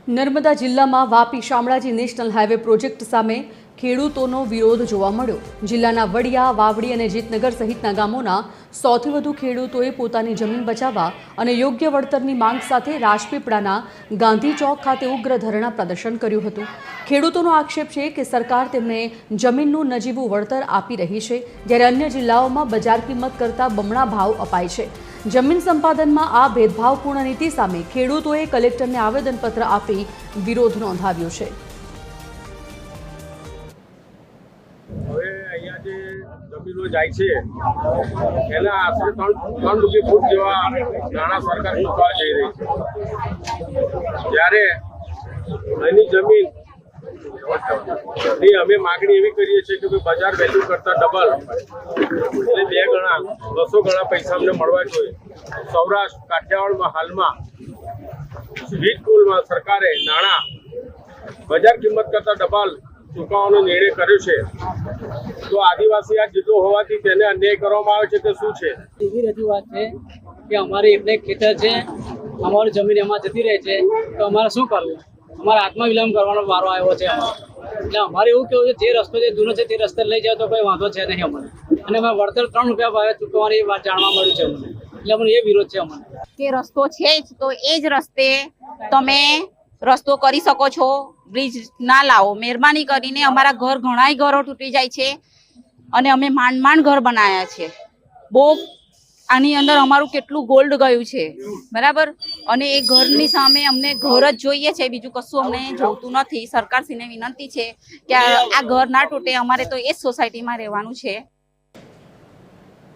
નર્મદા જિલ્લામાં Vapi Shamlaji national highway project સામે ખેડૂતોનો વિરોધ જોવા મળ્યો। જિલ્લાના વડિયા, વાવડી અને જીતનગર સહિતના ગામોના 100થી વધુ ખેડૂતોએ પોતાની જમીન બચાવવા અને યોગ્ય વળતરની માંગ સાથે રાજપીપળાના ગાંધી ચોક ખાતે ઉગ્ર ધરણા પ્રદર્શન કર્યું હતું। ખેડૂતોનો આક્ષેપ છે કે સરકાર તેમને જમીનનું નજીવું વળતર આપી રહી છે, જ્યારે અન્ય જિલ્લાઓમાં બજાર કિંમત કરતાં બમણા ભાવ અપાય છે। જમીન સંપાદનમાં આ ભેદભાવપૂર્ણ નીતિ સામે ખેડૂતોએ કલેક્ટરને આવેદનપત્ર આપી વિરોધ નોંધાવ્યો છે। હવે અહીંયા જે જમીનો જાય છે એના આશરે 3 રૂપિયા ફૂટ જેવા નાણાં સરકાર ચૂકવવા જઈ રહી છે, જ્યારે એની જમીન અમે માગણી એવી કરીએ છીએ કે બજાર વેલ્યુ કરતા ડબલ એટલે 2 ગણા 200 ગણા પૈસા અમને મળવા જોઈએ। સૌરાષ્ટ્ર કાઠિયાવાડમાં હાલમાં વીજ પુલમાં સરકારે નાણાં બજાર કિંમત કરતા ડબલ ચૂકવવાનો નિર્ણય કર્યો છે, તો આદિવાસી આ જિલ્લો હોવાથી તેને અન્યાય કરવામાં આવે છે તે શું છે? એવી રજૂઆત છે કે અમારે એટલે ખેતર છે, અમારી જમીન એમાં જતી રહે છે, તો અમારે શું કરવું? અમારે આત્મવિલંબ કરવાનો વારો આવ્યો છે એટલે અમારે એવું કેવું છે જે રસ્તો જે જૂનો છે તે રસ્તે લઈ જાય તો કોઈ વાંધો છે નહીં અમને, અને અમે વળતર 3 રૂપિયા ભાવે ચૂકવવાની વાત જાણવા મળ્યું છે અમને, એટલે અમને એ વિરોધ છે અમને કે રસ્તો છે જ તો એ જ રસ્તે તમે રસ્તો કરી શકો છો, બ્રિજ ના લાવો મહેરબાની કરીને। અમારા ઘર ઘણાય ઘરો તૂટી જાય છે અને અમે માંડ ઘર બનાવ્યા છે। બહુ આની અંદર અમારું કેટલું ગોલ્ડ ગયું છે, બરાબર, અને એ ઘરની સામે અમને ઘર જ જોઈએ છે, બીજું કશું અમને જોઈતું નથી। સરકારશ્રીને વિનંતી છે કે આ ઘર ના તૂટે, અમારે તો એ જ સોસાયટીમાં રહેવાનું છે।